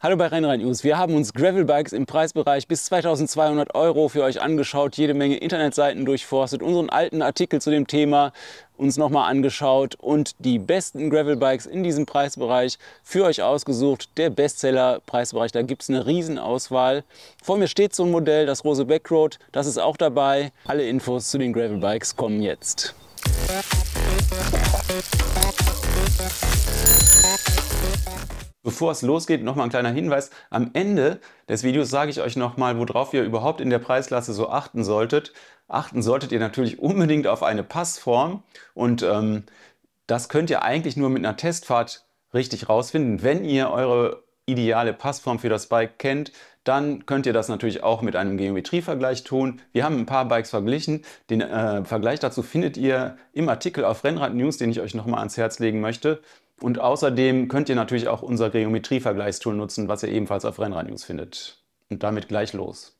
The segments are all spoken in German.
Hallo bei Rennrad News. Wir haben uns Gravelbikes im Preisbereich bis 2200 € für euch angeschaut, jede Menge Internetseiten durchforstet, unseren alten Artikel zu dem Thema uns nochmal angeschaut und die besten Gravelbikes in diesem Preisbereich für euch ausgesucht. Der Bestseller-Preisbereich, da gibt es eine Riesenauswahl. Vor mir steht so ein Modell, das Rose Backroad, das ist auch dabei. Alle Infos zu den Gravelbikes kommen jetzt. Bevor es losgeht, noch mal ein kleiner Hinweis. Am Ende des Videos sage ich euch noch mal, worauf ihr überhaupt in der Preisklasse so achten solltet. Achten solltet ihr natürlich unbedingt auf eine Passform und das könnt ihr eigentlich nur mit einer Testfahrt richtig rausfinden. Wenn ihr eure ideale Passform für das Bike kennt, dann könnt ihr das natürlich auch mit einem Geometrievergleich tun. Wir haben ein paar Bikes verglichen. Den Vergleich dazu findet ihr im Artikel auf Rennrad News, den ich euch noch mal ans Herz legen möchte. Und außerdem könnt ihr natürlich auch unser Geometrievergleichstool nutzen, was ihr ebenfalls auf Rennrad News findet. Und damit gleich los.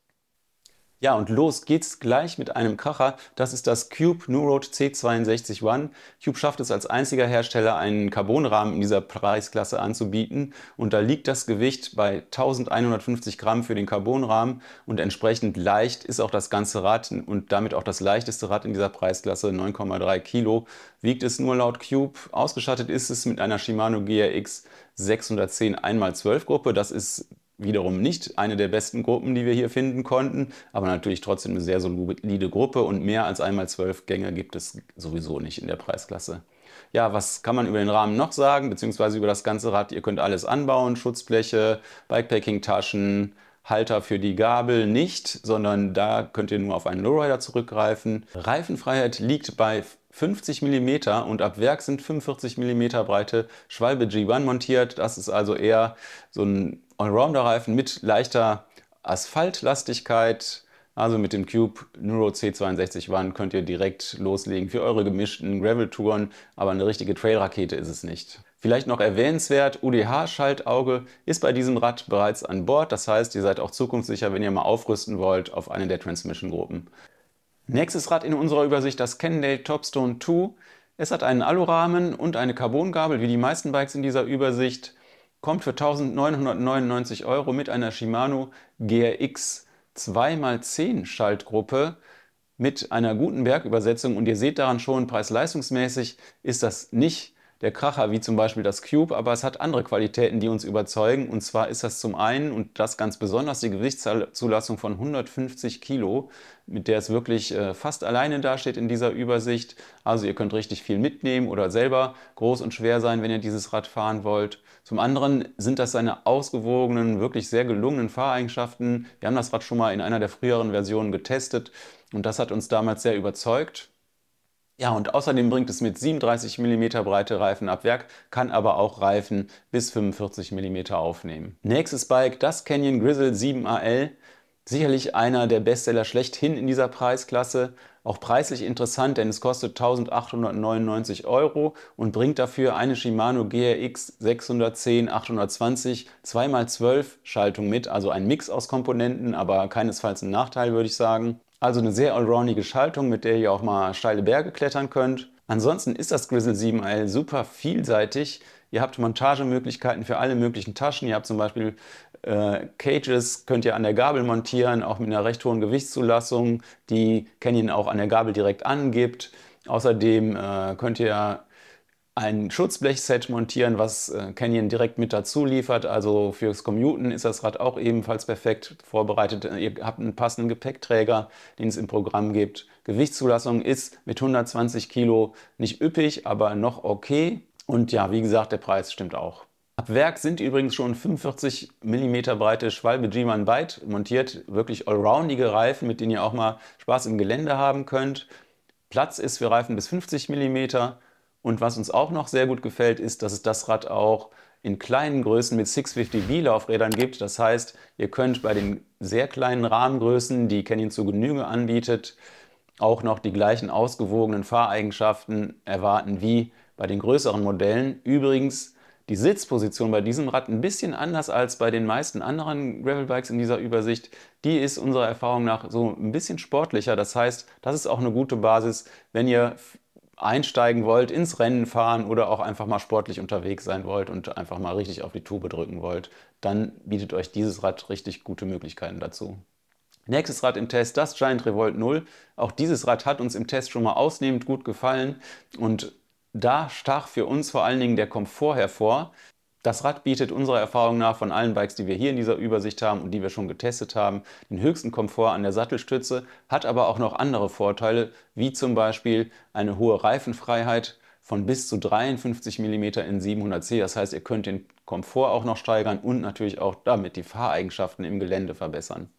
Ja, und los geht's gleich mit einem Kracher. Das ist das Cube Nurod C62 One. Cube schafft es als einziger Hersteller, einen Carbonrahmen in dieser Preisklasse anzubieten. Und da liegt das Gewicht bei 1150 Gramm für den Carbonrahmen. Und entsprechend leicht ist auch das ganze Rad und damit auch das leichteste Rad in dieser Preisklasse, 9,3 Kilo. Wiegt es nur laut Cube. Ausgestattet ist es mit einer Shimano GRX 610 1x12 Gruppe. Das ist wiederum nicht eine der besten Gruppen, die wir hier finden konnten, aber natürlich trotzdem eine sehr solide Gruppe und mehr als 1x12 Gänge gibt es sowieso nicht in der Preisklasse. Ja, was kann man über den Rahmen noch sagen, beziehungsweise über das ganze Rad? Ihr könnt alles anbauen, Schutzbleche, Bikepacking-Taschen, Halter für die Gabel nicht, sondern da könnt ihr nur auf einen Lowrider zurückgreifen. Reifenfreiheit liegt bei 50 mm und ab Werk sind 45 mm breite Schwalbe G1 montiert. Das ist also eher so ein Allrounder-Reifen mit leichter Asphaltlastigkeit. Also mit dem Cube Nurod C62 One könnt ihr direkt loslegen für eure gemischten Gravel-Touren, aber eine richtige Trailrakete ist es nicht. Vielleicht noch erwähnenswert, UDH-Schaltauge ist bei diesem Rad bereits an Bord. Das heißt, ihr seid auch zukunftssicher, wenn ihr mal aufrüsten wollt auf eine der Transmission-Gruppen. Nächstes Rad in unserer Übersicht, das Cannondale Topstone 2. Es hat einen Alurahmen und eine Carbongabel, wie die meisten Bikes in dieser Übersicht. Kommt für 1999 € mit einer Shimano GRX 2x10 Schaltgruppe mit einer guten Bergübersetzung. Und ihr seht daran schon, preis-leistungsmäßig ist das nicht der Kracher wie zum Beispiel das Cube, aber es hat andere Qualitäten, die uns überzeugen. Und zwar ist das zum einen, und das ganz besonders, die Gewichtszulassung von 150 Kilo, mit der es wirklich fast alleine dasteht in dieser Übersicht. Also ihr könnt richtig viel mitnehmen oder selber groß und schwer sein, wenn ihr dieses Rad fahren wollt. Zum anderen sind das seine ausgewogenen, wirklich sehr gelungenen Fahreigenschaften. Wir haben das Rad schon mal in einer der früheren Versionen getestet und das hat uns damals sehr überzeugt. Ja, und außerdem bringt es mit 37 mm breite Reifen ab Werk, kann aber auch Reifen bis 45 mm aufnehmen. Nächstes Bike, das Canyon Grizzle 7AL. Sicherlich einer der Bestseller schlechthin in dieser Preisklasse. Auch preislich interessant, denn es kostet 1899 € und bringt dafür eine Shimano GRX 610 820 2x12 Schaltung mit. Also ein Mix aus Komponenten, aber keinesfalls ein Nachteil, würde ich sagen. Also eine sehr allroundige Schaltung, mit der ihr auch mal steile Berge klettern könnt. Ansonsten ist das Grizzle 7AL super vielseitig. Ihr habt Montagemöglichkeiten für alle möglichen Taschen. Ihr habt zum Beispiel Cages, könnt ihr an der Gabel montieren, auch mit einer recht hohen Gewichtszulassung, die Canyon auch an der Gabel direkt angibt. Außerdem könnt ihr ein Schutzblechset montieren, was Canyon direkt mit dazu liefert. Also fürs Commuten ist das Rad auch ebenfalls perfekt vorbereitet. Ihr habt einen passenden Gepäckträger, den es im Programm gibt. Gewichtszulassung ist mit 120 Kilo nicht üppig, aber noch okay. Und ja, wie gesagt, der Preis stimmt auch. Ab Werk sind übrigens schon 45 mm breite Schwalbe G1 Byte montiert. Wirklich allroundige Reifen, mit denen ihr auch mal Spaß im Gelände haben könnt. Platz ist für Reifen bis 50 mm. Und was uns auch noch sehr gut gefällt, ist, dass es das Rad auch in kleinen Größen mit 650B Laufrädern gibt. Das heißt, ihr könnt bei den sehr kleinen Rahmengrößen, die Canyon zu Genüge anbietet, auch noch die gleichen ausgewogenen Fahreigenschaften erwarten wie bei den größeren Modellen. Übrigens die Sitzposition bei diesem Rad ein bisschen anders als bei den meisten anderen Gravelbikes in dieser Übersicht. Die ist unserer Erfahrung nach so ein bisschen sportlicher. Das heißt, das ist auch eine gute Basis, wenn ihr einsteigen wollt, ins Rennen fahren oder auch einfach mal sportlich unterwegs sein wollt und einfach mal richtig auf die Tube drücken wollt. dann bietet euch dieses Rad richtig gute Möglichkeiten dazu. Nächstes Rad im Test, das Giant Revolt 0. Auch dieses Rad hat uns im Test schon mal ausnehmend gut gefallen und da stach für uns vor allen Dingen der Komfort hervor. Das Rad bietet unserer Erfahrung nach von allen Bikes, die wir hier in dieser Übersicht haben und die wir schon getestet haben, den höchsten Komfort an der Sattelstütze, hat aber auch noch andere Vorteile, wie zum Beispiel eine hohe Reifenfreiheit von bis zu 53 mm in 700C. Das heißt, ihr könnt den Komfort auch noch steigern und natürlich auch damit die Fahreigenschaften im Gelände verbessern.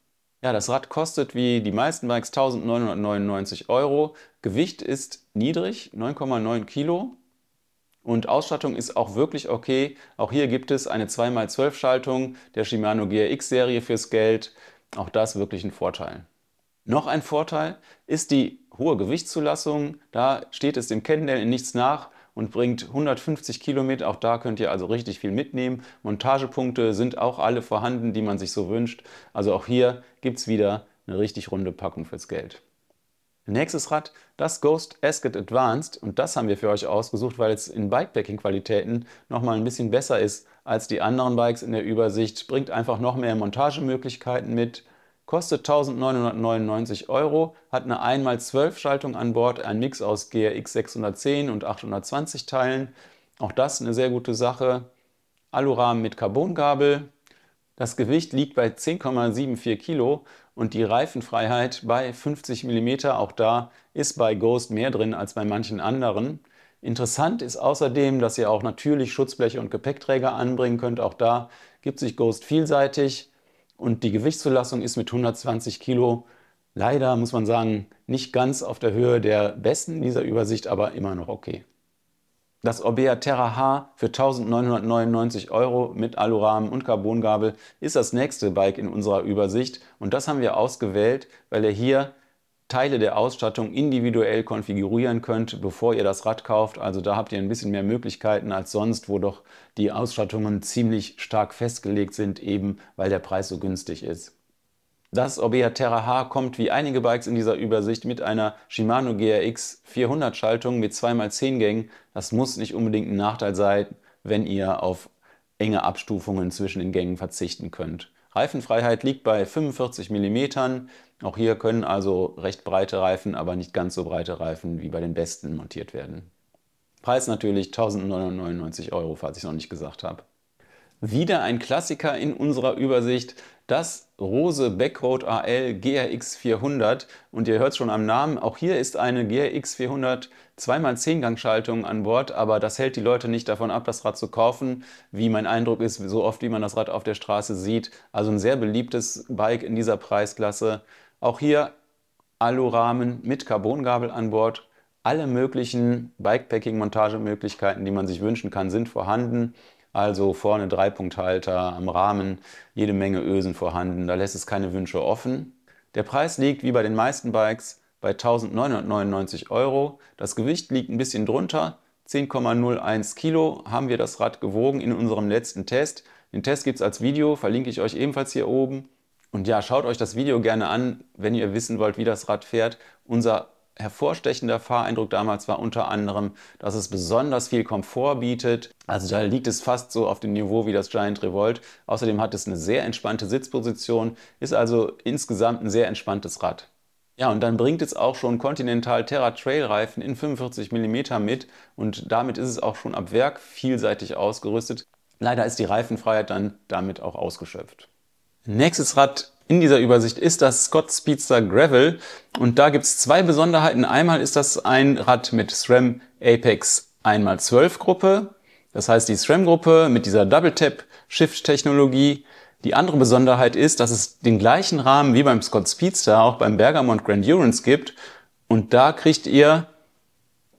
Ja, das Rad kostet wie die meisten Bikes 1999 €. Gewicht ist niedrig, 9,9 Kilo. Und Ausstattung ist auch wirklich okay. Auch hier gibt es eine 2x12 Schaltung der Shimano GRX-Serie fürs Geld. Auch das wirklich ein Vorteil. Noch ein Vorteil ist die hohe Gewichtszulassung. Da steht es dem Cannondale in nichts nach und bringt 150 Kilo mit. Auch da könnt ihr also richtig viel mitnehmen. Montagepunkte sind auch alle vorhanden, die man sich so wünscht. Also auch hier gibt es wieder eine richtig runde Packung fürs Geld. Nächstes Rad, das Ghost Ascot Advanced, und das haben wir für euch ausgesucht, weil es in Bikepacking-Qualitäten nochmal ein bisschen besser ist als die anderen Bikes in der Übersicht, bringt einfach noch mehr Montagemöglichkeiten mit, kostet 1999 €, hat eine 1x12 Schaltung an Bord, ein Mix aus GRX 610 und 820 Teilen, auch das eine sehr gute Sache, Alurahmen mit Carbongabel. Das Gewicht liegt bei 10,74 Kilo und die Reifenfreiheit bei 50 mm. Auch da ist bei Ghost mehr drin als bei manchen anderen. Interessant ist außerdem, dass ihr auch natürlich Schutzbleche und Gepäckträger anbringen könnt. Auch da gibt sich Ghost vielseitig und die Gewichtszulassung ist mit 120 Kilo leider, muss man sagen, nicht ganz auf der Höhe der besten in dieser Übersicht, aber immer noch okay. Das Orbea Terra H für 1999 € mit Alurahmen und Carbongabel ist das nächste Bike in unserer Übersicht und das haben wir ausgewählt, weil ihr hier Teile der Ausstattung individuell konfigurieren könnt, bevor ihr das Rad kauft. Also da habt ihr ein bisschen mehr Möglichkeiten als sonst, wo doch die Ausstattungen ziemlich stark festgelegt sind, eben weil der Preis so günstig ist. Das Orbea Terra H kommt wie einige Bikes in dieser Übersicht mit einer Shimano GRX 400 Schaltung mit 2x10 Gängen. Das muss nicht unbedingt ein Nachteil sein, wenn ihr auf enge Abstufungen zwischen den Gängen verzichten könnt. Reifenfreiheit liegt bei 45 mm. Auch hier können also recht breite Reifen, aber nicht ganz so breite Reifen wie bei den besten montiert werden. Preis natürlich 1999 €, falls ich es noch nicht gesagt habe. Wieder ein Klassiker in unserer Übersicht, das Rose Backroad AL GRX 400 und ihr hört es schon am Namen, auch hier ist eine GRX 400 2x10 Gangschaltung an Bord, aber das hält die Leute nicht davon ab, das Rad zu kaufen, wie mein Eindruck ist, so oft wie man das Rad auf der Straße sieht. Also ein sehr beliebtes Bike in dieser Preisklasse. Auch hier Alurahmen mit Carbongabel an Bord. Alle möglichen Bikepacking-Montagemöglichkeiten, die man sich wünschen kann, sind vorhanden. Also vorne Dreipunkthalter am Rahmen, jede Menge Ösen vorhanden, da lässt es keine Wünsche offen. Der Preis liegt wie bei den meisten Bikes bei 1999 €. Das Gewicht liegt ein bisschen drunter, 10,01 Kilo haben wir das Rad gewogen in unserem letzten Test. Den Test gibt es als Video, verlinke ich euch ebenfalls hier oben. Und ja, schaut euch das Video gerne an, wenn ihr wissen wollt, wie das Rad fährt. Unser hervorstechender Fahreindruck damals war unter anderem, dass es besonders viel Komfort bietet. Also da liegt es fast so auf dem Niveau wie das Giant Revolt. Außerdem hat es eine sehr entspannte Sitzposition, ist also insgesamt ein sehr entspanntes Rad. Ja, und dann bringt es auch schon Continental Terra Trail Reifen in 45 mm mit und damit ist es auch schon ab Werk vielseitig ausgerüstet. Leider ist die Reifenfreiheit dann damit auch ausgeschöpft. Nächstes Rad in dieser Übersicht ist das Scott Speedster Gravel und da gibt es zwei Besonderheiten. Einmal ist das ein Rad mit SRAM Apex 1x12 Gruppe, das heißt die SRAM Gruppe mit dieser Double Tap Shift Technologie. Die andere Besonderheit ist, dass es den gleichen Rahmen wie beim Scott Speedster auch beim Bergamont Grandurance gibt und da kriegt ihr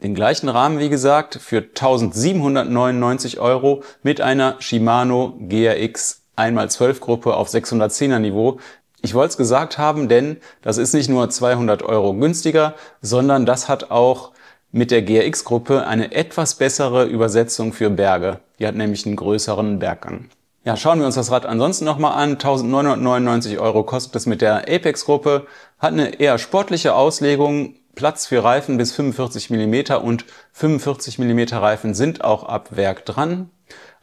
den gleichen Rahmen, wie gesagt, für 1799 € mit einer Shimano GRX 1x12 Gruppe auf 610er Niveau. Ich wollte es gesagt haben, denn das ist nicht nur 200 € günstiger, sondern das hat auch mit der GRX Gruppe eine etwas bessere Übersetzung für Berge. Die hat nämlich einen größeren Berggang. Ja, schauen wir uns das Rad ansonsten nochmal an. 1999 € kostet es mit der Apex Gruppe, hat eine eher sportliche Auslegung, Platz für Reifen bis 45 mm und 45 mm Reifen sind auch ab Werk dran.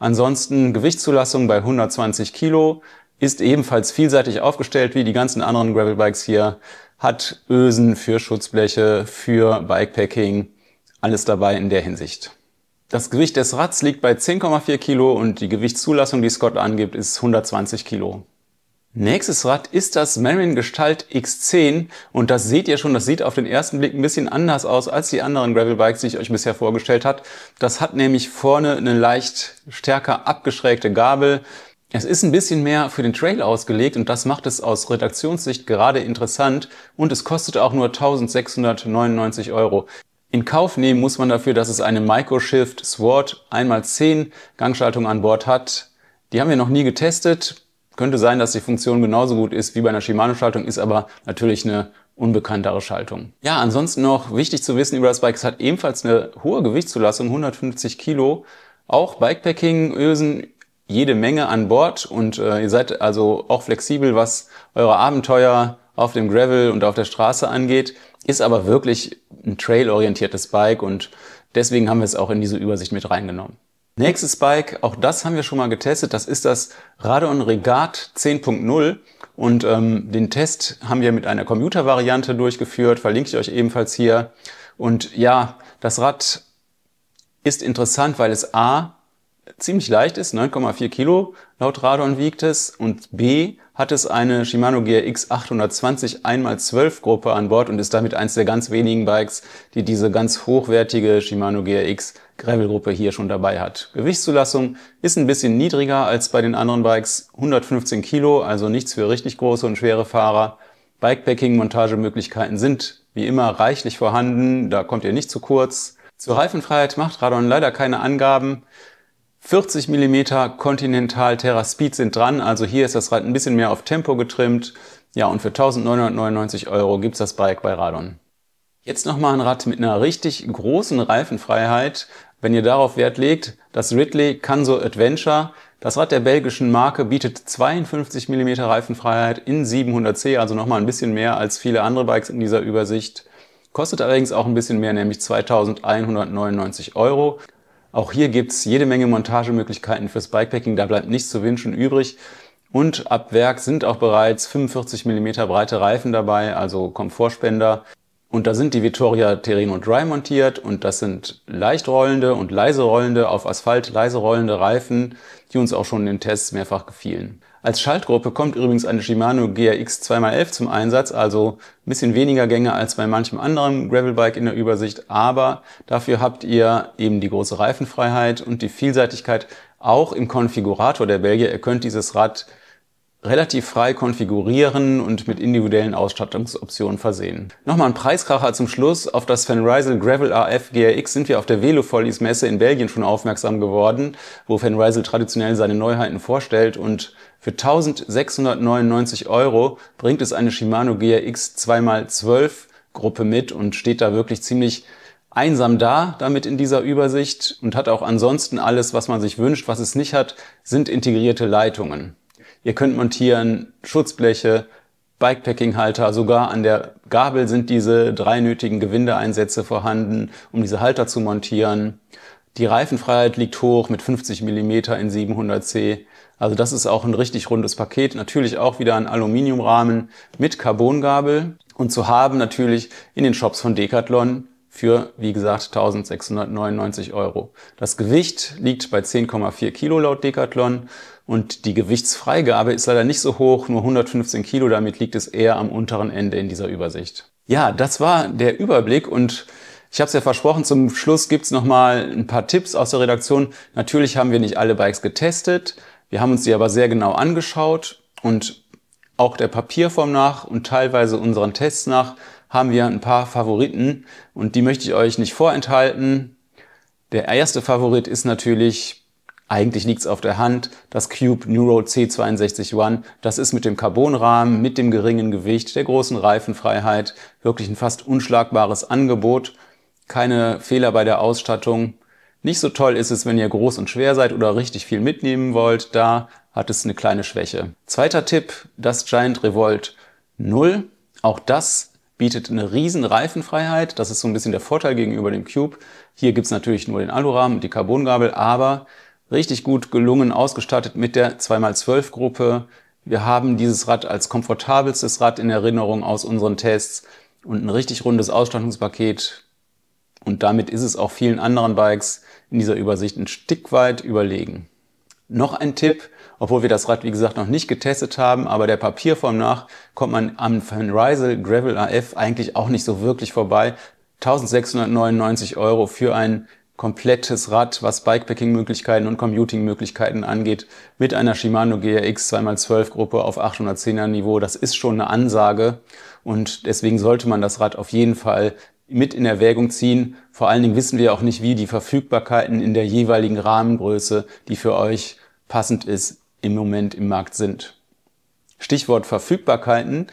Ansonsten Gewichtszulassung bei 120 Kilo, ist ebenfalls vielseitig aufgestellt wie die ganzen anderen Gravelbikes hier, hat Ösen für Schutzbleche, für Bikepacking, alles dabei in der Hinsicht. Das Gewicht des Rads liegt bei 10,4 Kilo und die Gewichtszulassung, die Scott angibt, ist 120 Kilo. Nächstes Rad ist das Marin Gestalt X10 und das seht ihr schon, das sieht auf den ersten Blick ein bisschen anders aus als die anderen Gravelbikes, die ich euch bisher vorgestellt habe. Das hat nämlich vorne eine leicht stärker abgeschrägte Gabel. Es ist ein bisschen mehr für den Trail ausgelegt und das macht es aus Redaktionssicht gerade interessant und es kostet auch nur 1.699 Euro. In Kauf nehmen muss man dafür, dass es eine Microshift Sword 1x10 Gangschaltung an Bord hat. Die haben wir noch nie getestet. Könnte sein, dass die Funktion genauso gut ist wie bei einer Shimano-Schaltung, ist aber natürlich eine unbekanntere Schaltung. Ja, ansonsten noch wichtig zu wissen über das Bike, es hat ebenfalls eine hohe Gewichtszulassung, 150 Kilo. Auch Bikepacking-Ösen, jede Menge an Bord und ihr seid also auch flexibel, was eure Abenteuer auf dem Gravel und auf der Straße angeht. Ist aber wirklich ein trail-orientiertes Bike und deswegen haben wir es auch in diese Übersicht mit reingenommen. Nächstes Bike, auch das haben wir schon mal getestet, das ist das Radon Regat 10.0 und den Test haben wir mit einer Commuter-Variante durchgeführt, verlinke ich euch ebenfalls hier. Und ja, das Rad ist interessant, weil es a. ziemlich leicht ist, 9,4 Kilo laut Radon wiegt es, und b. hat es eine Shimano GRX 820 1x12 Gruppe an Bord und ist damit eines der ganz wenigen Bikes, die diese ganz hochwertige Shimano GRX Gravel-Gruppe hier schon dabei hat. Gewichtszulassung ist ein bisschen niedriger als bei den anderen Bikes, 115 Kilo, also nichts für richtig große und schwere Fahrer. Bikepacking-Montagemöglichkeiten sind wie immer reichlich vorhanden, da kommt ihr nicht zu kurz. Zur Reifenfreiheit macht Radon leider keine Angaben. 40 mm Continental Terra Speed sind dran, also hier ist das Rad ein bisschen mehr auf Tempo getrimmt. Ja, und für 1.999 Euro gibt es das Bike bei Radon. Jetzt nochmal ein Rad mit einer richtig großen Reifenfreiheit. Wenn ihr darauf Wert legt, das Ridley Canso Adventure. Das Rad der belgischen Marke bietet 52 mm Reifenfreiheit in 700C, also nochmal ein bisschen mehr als viele andere Bikes in dieser Übersicht. Kostet allerdings auch ein bisschen mehr, nämlich 2.199 Euro. Auch hier gibt es jede Menge Montagemöglichkeiten fürs Bikepacking, da bleibt nichts zu wünschen übrig. Und ab Werk sind auch bereits 45 mm breite Reifen dabei, also Komfortspender. Und da sind die Vittoria Terreno Dry montiert und das sind leicht rollende und leise rollende, auf Asphalt leise rollende Reifen, die uns auch schon in den Tests mehrfach gefielen. Als Schaltgruppe kommt übrigens eine Shimano GRX 2x11 zum Einsatz, also ein bisschen weniger Gänge als bei manchem anderen Gravelbike in der Übersicht, aber dafür habt ihr eben die große Reifenfreiheit und die Vielseitigkeit auch im Konfigurator der Belgier. Ihr könnt dieses Rad relativ frei konfigurieren und mit individuellen Ausstattungsoptionen versehen. Nochmal ein Preiskracher zum Schluss. Auf das Van Rysel Gravel AF GRX sind wir auf der Velofollies Messe in Belgien schon aufmerksam geworden, wo Van Rysel traditionell seine Neuheiten vorstellt, und für 1.699 Euro bringt es eine Shimano GRX 2x12 Gruppe mit und steht da wirklich ziemlich einsam da damit in dieser Übersicht und hat auch ansonsten alles, was man sich wünscht. Was es nicht hat, sind integrierte Leitungen. Ihr könnt montieren Schutzbleche, Bikepacking-Halter, sogar an der Gabel sind diese 3 nötigen Gewindeeinsätze vorhanden, um diese Halter zu montieren. Die Reifenfreiheit liegt hoch mit 50 mm in 700C. Also das ist auch ein richtig rundes Paket. Natürlich auch wieder ein Aluminiumrahmen mit Carbongabel und zu haben natürlich in den Shops von Decathlon für, wie gesagt, 1.699 Euro. Das Gewicht liegt bei 10,4 Kilo laut Decathlon und die Gewichtsfreigabe ist leider nicht so hoch, nur 115 Kilo, damit liegt es eher am unteren Ende in dieser Übersicht. Ja, das war der Überblick und ich habe es ja versprochen, zum Schluss gibt es nochmal ein paar Tipps aus der Redaktion. Natürlich haben wir nicht alle Bikes getestet, wir haben uns die aber sehr genau angeschaut und auch der Papierform nach und teilweise unseren Tests nach haben wir ein paar Favoriten und die möchte ich euch nicht vorenthalten. Der erste Favorit ist natürlich, eigentlich liegt es auf der Hand, das Cube Neuro C62 One. Das ist mit dem Carbonrahmen, mit dem geringen Gewicht, der großen Reifenfreiheit wirklich ein fast unschlagbares Angebot. Keine Fehler bei der Ausstattung. Nicht so toll ist es, wenn ihr groß und schwer seid oder richtig viel mitnehmen wollt. Da hat es eine kleine Schwäche. Zweiter Tipp, das Giant Revolt 0. Auch das bietet eine riesen Reifenfreiheit. Das ist so ein bisschen der Vorteil gegenüber dem Cube. Hier gibt es natürlich nur den Alurahmen und die Carbongabel, aber richtig gut gelungen ausgestattet mit der 2x12 Gruppe. Wir haben dieses Rad als komfortabelstes Rad in Erinnerung aus unseren Tests und ein richtig rundes Ausstattungspaket. Und damit ist es auch vielen anderen Bikes in dieser Übersicht ein Stück weit überlegen. Noch ein Tipp, obwohl wir das Rad wie gesagt noch nicht getestet haben, aber der Papierform nach kommt man am Van Rysel Gravel AF eigentlich auch nicht so wirklich vorbei. 1699 € für ein komplettes Rad, was Bikepacking-Möglichkeiten und Commuting-Möglichkeiten angeht, mit einer Shimano GRX 2x12 Gruppe auf 810er Niveau. Das ist schon eine Ansage und deswegen sollte man das Rad auf jeden Fall mit in Erwägung ziehen. Vor allen Dingen wissen wir auch nicht, wie die Verfügbarkeiten in der jeweiligen Rahmengröße, die für euch passend ist, im Moment im Markt sind. Stichwort Verfügbarkeiten.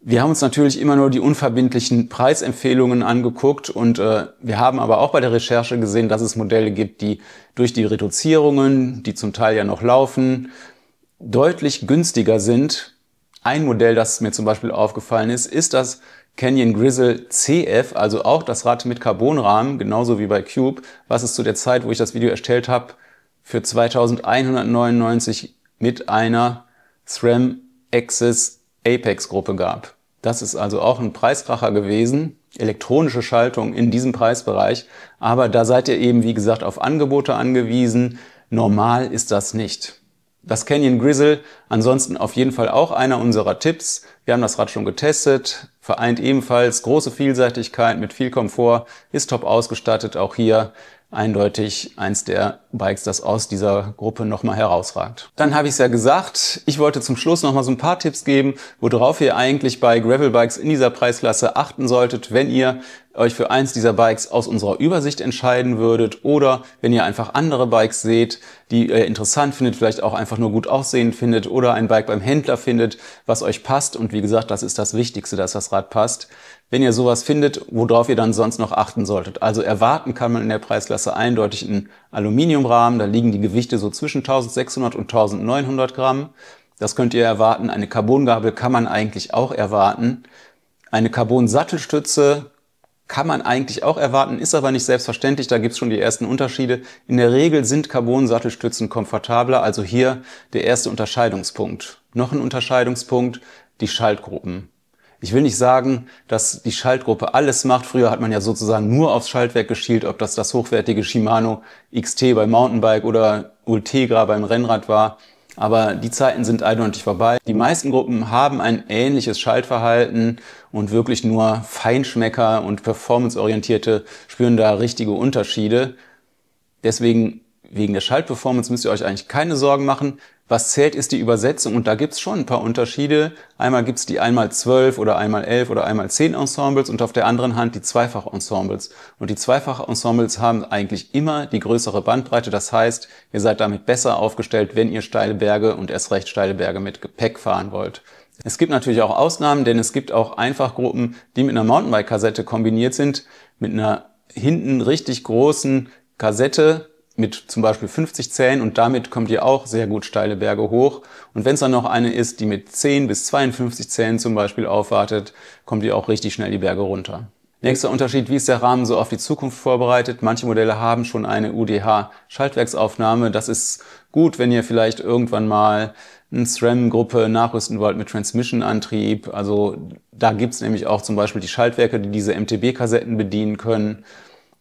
Wir haben uns natürlich immer nur die unverbindlichen Preisempfehlungen angeguckt und wir haben aber auch bei der Recherche gesehen, dass es Modelle gibt, die durch die Reduzierungen, die zum Teil ja noch laufen, deutlich günstiger sind. Ein Modell, das mir zum Beispiel aufgefallen ist, ist das Canyon Grizzle CF, also auch das Rad mit Carbonrahmen, genauso wie bei Cube, was es zu der Zeit, wo ich das Video erstellt habe, für 2199 mit einer SRAM Access Apex Gruppe gab. Das ist also auch ein Preiskracher gewesen, elektronische Schaltung in diesem Preisbereich, aber da seid ihr eben wie gesagt auf Angebote angewiesen, normal ist das nicht. Das Canyon Grizzle, ansonsten auf jeden Fall auch einer unserer Tipps. Wir haben das Rad schon getestet, vereint ebenfalls große Vielseitigkeit mit viel Komfort, ist top ausgestattet, auch hier eindeutig eins der Bikes, das aus dieser Gruppe nochmal herausragt. Dann habe ich es ja gesagt, ich wollte zum Schluss nochmal so ein paar Tipps geben, worauf ihr eigentlich bei Gravelbikes in dieser Preisklasse achten solltet, wenn ihr euch für eins dieser Bikes aus unserer Übersicht entscheiden würdet oder wenn ihr einfach andere Bikes seht, die ihr interessant findet, vielleicht auch einfach nur gut aussehend findet oder ein Bike beim Händler findet, was euch passt. Und wie gesagt, das ist das Wichtigste, dass das Rad passt. Wenn ihr sowas findet, worauf ihr dann sonst noch achten solltet. Also erwarten kann man in der Preisklasse eindeutig einen Aluminiumrahmen. Da liegen die Gewichte so zwischen 1600 und 1900 Gramm. Das könnt ihr erwarten. Eine Carbongabel kann man eigentlich auch erwarten. Eine Carbon-Sattelstütze kann man eigentlich auch erwarten, ist aber nicht selbstverständlich, da gibt es schon die ersten Unterschiede. In der Regel sind Carbon-Sattelstützen komfortabler, also hier der erste Unterscheidungspunkt. Noch ein Unterscheidungspunkt, die Schaltgruppen. Ich will nicht sagen, dass die Schaltgruppe alles macht. Früher hat man ja sozusagen nur aufs Schaltwerk geschielt, ob das das hochwertige Shimano XT beim Mountainbike oder Ultegra beim Rennrad war. Aber die Zeiten sind eindeutig vorbei. Die meisten Gruppen haben ein ähnliches Schaltverhalten und wirklich nur Feinschmecker und Performance-Orientierte spüren da richtige Unterschiede. Deswegen, wegen der Schaltperformance müsst ihr euch eigentlich keine Sorgen machen. Was zählt, ist die Übersetzung und da gibt's schon ein paar Unterschiede. Einmal gibt's die 1x12 oder 1x11 oder 1x10 Ensembles und auf der anderen Hand die Zweifach-Ensembles. Und die Zweifach-Ensembles haben eigentlich immer die größere Bandbreite. Das heißt, ihr seid damit besser aufgestellt, wenn ihr steile Berge und erst recht steile Berge mit Gepäck fahren wollt. Es gibt natürlich auch Ausnahmen, denn es gibt auch Einfachgruppen, die mit einer Mountainbike-Kassette kombiniert sind, mit einer hinten richtig großen Kassette, mit zum Beispiel 50 Zähnen und damit kommt ihr auch sehr gut steile Berge hoch. Und wenn es dann noch eine ist, die mit 10 bis 52 Zähnen zum Beispiel aufwartet, kommt ihr auch richtig schnell die Berge runter. Nächster Unterschied, wie ist der Rahmen so auf die Zukunft vorbereitet? Manche Modelle haben schon eine UDH-Schaltwerksaufnahme. Das ist gut, wenn ihr vielleicht irgendwann mal eine SRAM-Gruppe nachrüsten wollt mit Transmission-Antrieb. Also da gibt's nämlich auch zum Beispiel die Schaltwerke, die diese MTB-Kassetten bedienen können.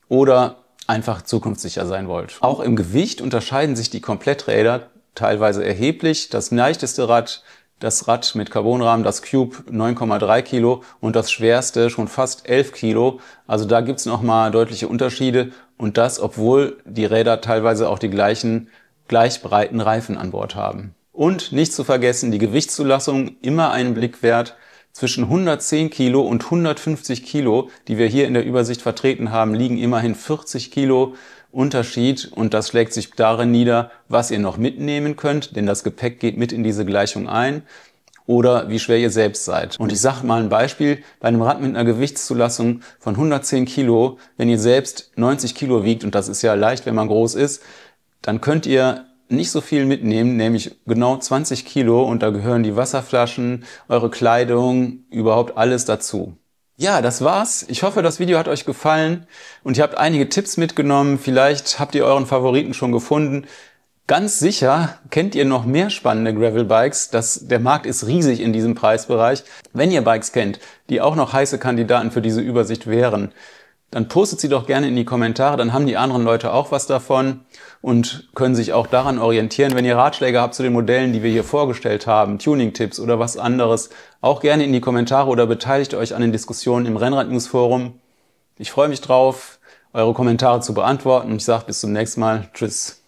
Oder einfach zukunftssicher sein wollt. Auch im Gewicht unterscheiden sich die Kompletträder teilweise erheblich. Das leichteste Rad, das Rad mit Carbonrahmen, das Cube 9,3 Kilo und das schwerste schon fast 11 Kilo. Also da gibt's nochmal deutliche Unterschiede und das, obwohl die Räder teilweise auch die gleichen, gleich breiten Reifen an Bord haben. Und nicht zu vergessen, die Gewichtszulassung immer einen Blick wert. Zwischen 110 Kilo und 150 Kilo, die wir hier in der Übersicht vertreten haben, liegen immerhin 40 Kilo Unterschied und das schlägt sich darin nieder, was ihr noch mitnehmen könnt, denn das Gepäck geht mit in diese Gleichung ein, oder wie schwer ihr selbst seid. Und ich sage mal ein Beispiel, bei einem Rad mit einer Gewichtszulassung von 110 Kilo, wenn ihr selbst 90 Kilo wiegt, und das ist ja leicht, wenn man groß ist, dann könnt ihr nicht so viel mitnehmen, nämlich genau 20 Kilo und da gehören die Wasserflaschen, eure Kleidung, überhaupt alles dazu. Ja, das war's. Ich hoffe, das Video hat euch gefallen und ihr habt einige Tipps mitgenommen. Vielleicht habt ihr euren Favoriten schon gefunden. Ganz sicher kennt ihr noch mehr spannende Gravel-Bikes. Der Markt ist riesig in diesem Preisbereich. Wenn ihr Bikes kennt, die auch noch heiße Kandidaten für diese Übersicht wären, dann postet sie doch gerne in die Kommentare, dann haben die anderen Leute auch was davon und können sich auch daran orientieren. Wenn ihr Ratschläge habt zu den Modellen, die wir hier vorgestellt haben, Tuning-Tipps oder was anderes, auch gerne in die Kommentare oder beteiligt euch an den Diskussionen im Rennrad-News-Forum. Ich freue mich drauf, eure Kommentare zu beantworten. Ich sage bis zum nächsten Mal. Tschüss.